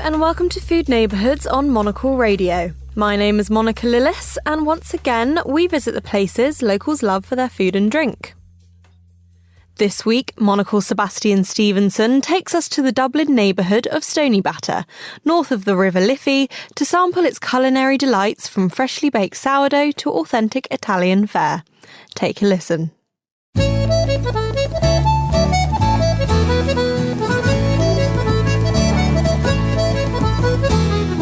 and welcome to Food Neighbourhoods on Monocle Radio. My name is Monica Lillis, and once again, we visit the places locals love for their food and drink. This week, Monocle's Sebastian Stevenson takes us to the Dublin neighbourhood of Stoneybatter, north of the River Liffey, to sample its culinary delights from freshly baked sourdough to authentic Italian fare. Take a listen.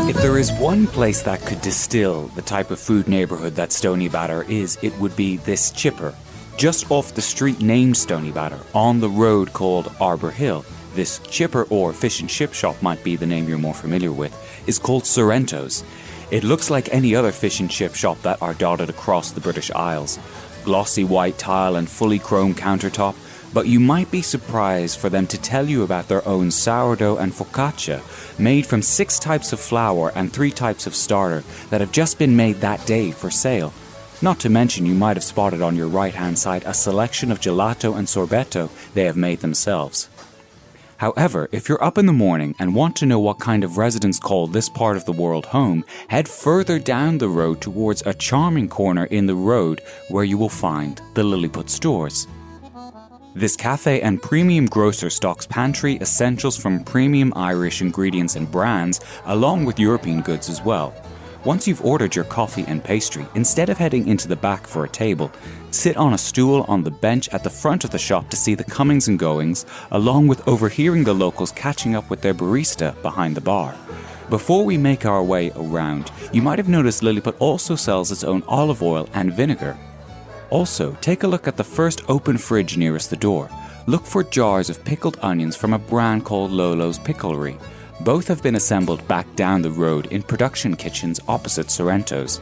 If there is one place that could distill the type of food neighbourhood that Stoneybatter is, it would be this chipper. Just off the street named Stoneybatter, on the road called Arbour Hill, this chipper, or fish and chip shop might be the name you're more familiar with, is called Sorrento's. It looks like any other fish and chip shop that are dotted across the British Isles. Glossy white tile and fully chrome countertop, but you might be surprised for them to tell you about their own sourdough and focaccia, made from 6 types of flour and 3 types of starter that have just been made that day for sale. Not to mention, you might have spotted on your right-hand side a selection of gelato and sorbetto they have made themselves. However, if you're up in the morning and want to know what kind of residents call this part of the world home, head further down the road towards a charming corner in the road where you will find the Lilliput stores. This cafe and premium grocer stocks pantry essentials from premium Irish ingredients and brands, along with European goods as well. Once you've ordered your coffee and pastry, instead of heading into the back for a table, sit on a stool on the bench at the front of the shop to see the comings and goings, along with overhearing the locals catching up with their barista behind the bar. Before we make our way around, you might have noticed Lilliput also sells its own olive oil and vinegar. Also, take a look at the first open fridge nearest the door. Look for jars of pickled onions from a brand called Lolo's Picklery. Both have been assembled back down the road in production kitchens opposite Sorrento's.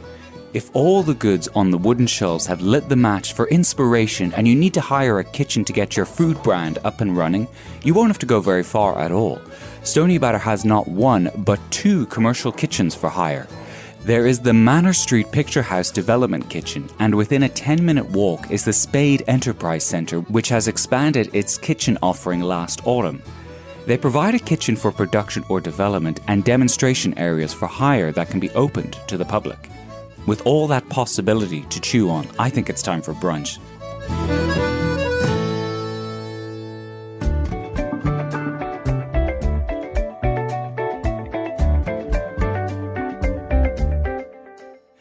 If all the goods on the wooden shelves have lit the match for inspiration and you need to hire a kitchen to get your food brand up and running, you won't have to go very far at all. Stoneybatter has not 1 but 2 commercial kitchens for hire. There is the Manor Street Picture House Development Kitchen, and within a 10-minute walk is the Spade Enterprise Centre, which has expanded its kitchen offering last autumn. They provide a kitchen for production or development and demonstration areas for hire that can be opened to the public. With all that possibility to chew on, I think it's time for brunch.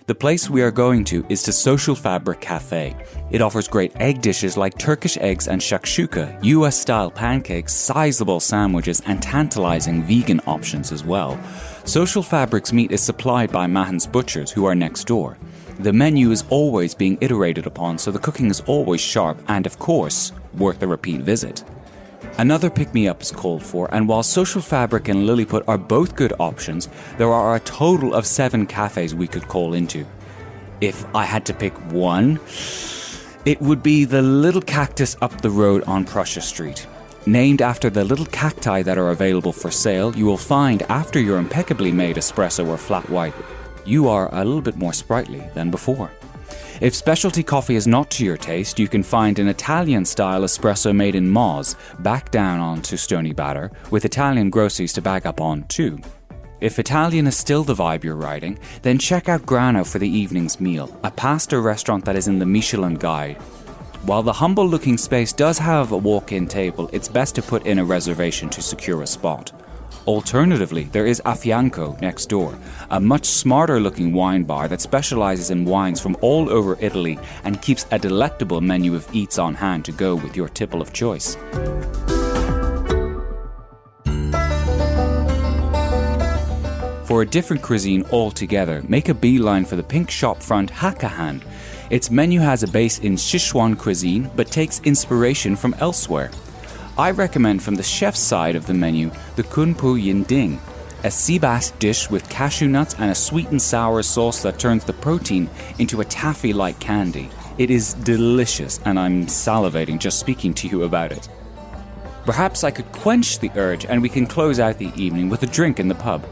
The place we are going to is the Social Fabric Cafe. It offers great egg dishes like Turkish eggs and shakshuka, US-style pancakes, sizable sandwiches, and tantalizing vegan options as well. Social Fabric's meat is supplied by Mahon's Butchers, who are next door. The menu is always being iterated upon, so the cooking is always sharp and, of course, worth a repeat visit. Another pick-me-up is called for, and while Social Fabric and Lilliput are both good options, there are a total of 7 cafes we could call into. If I had to pick one, it would be the Little Cactus up the road on Prussia Street. Named after the little cacti that are available for sale, you will find after your impeccably made espresso or flat white, you are a little bit more sprightly than before. If specialty coffee is not to your taste, you can find an Italian-style espresso made in Moz back down onto Stoneybatter, with Italian groceries to back up on too. If Italian is still the vibe you're riding, then check out Grano for the evening's meal, a pasta restaurant that is in the Michelin Guide. While the humble-looking space does have a walk-in table, it's best to put in a reservation to secure a spot. Alternatively, there is Affianco next door, a much smarter-looking wine bar that specializes in wines from all over Italy and keeps a delectable menu of eats on hand to go with your tipple of choice. For a different cuisine altogether, make a beeline for the pink shopfront Hakahan. Its menu has a base in Sichuan cuisine, but takes inspiration from elsewhere. I recommend from the chef's side of the menu the Kun Pu Yin Ding, a sea bass dish with cashew nuts and a sweet and sour sauce that turns the protein into a taffy-like candy. It is delicious, and I'm salivating just speaking to you about it. Perhaps I could quench the urge and we can close out the evening with a drink in the pub.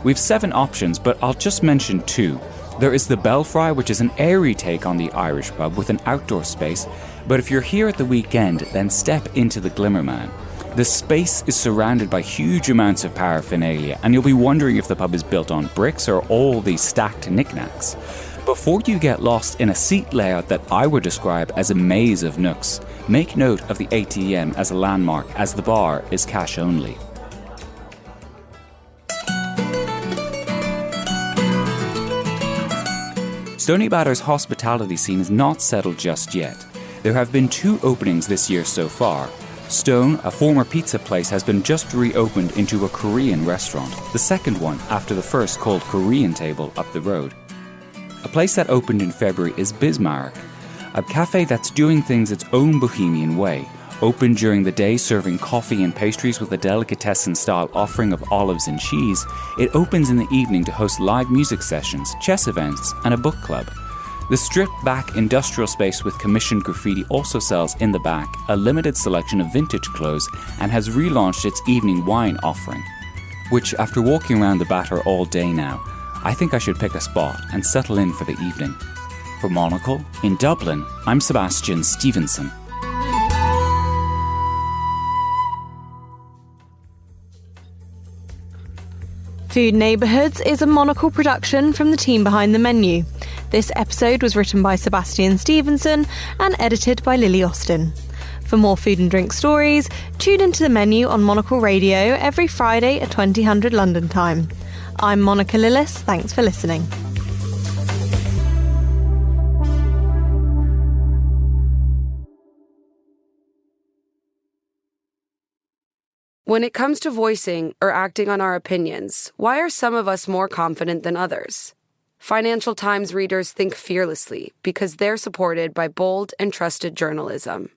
We've 7 options, but I'll just mention 2. There is the Belfry, which is an airy take on the Irish pub with an outdoor space, but if you're here at the weekend, then step into the Glimmerman. The space is surrounded by huge amounts of paraphernalia, and you'll be wondering if the pub is built on bricks or all these stacked knickknacks. Before you get lost in a seat layout that I would describe as a maze of nooks, make note of the ATM as a landmark, as the bar is cash only. Stoneybatter's hospitality scene is not settled just yet. There have been 2 openings this year so far. Stone, a former pizza place, has been just reopened into a Korean restaurant, the second one after the first called Korean Table up the road. A place that opened in February is Bismarck, a cafe that's doing things its own bohemian way, open during the day serving coffee and pastries with a delicatessen-style offering of olives and cheese. It opens in the evening to host live music sessions, chess events and a book club. The stripped-back industrial space with commissioned graffiti also sells in the back a limited selection of vintage clothes and has relaunched its evening wine offering, which, after walking around the Batter all day now, I think I should pick a spot and settle in for the evening. For Monocle, in Dublin, I'm Sebastian Stevenson. Food Neighbourhoods is a Monocle production from the team behind the menu. This episode was written by Sebastian Stevenson and edited by Lily Austin. For more food and drink stories, tune into the menu on Monocle Radio every Friday at 2000 London time. I'm Monica Lillis, thanks for listening. When it comes to voicing or acting on our opinions, why are some of us more confident than others? Financial Times readers think fearlessly because they're supported by bold and trusted journalism.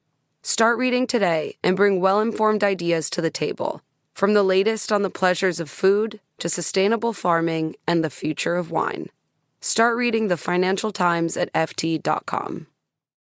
Start reading today and bring well-informed ideas to the table, from the latest on the pleasures of food to sustainable farming and the future of wine. Start reading the Financial Times at ft.com.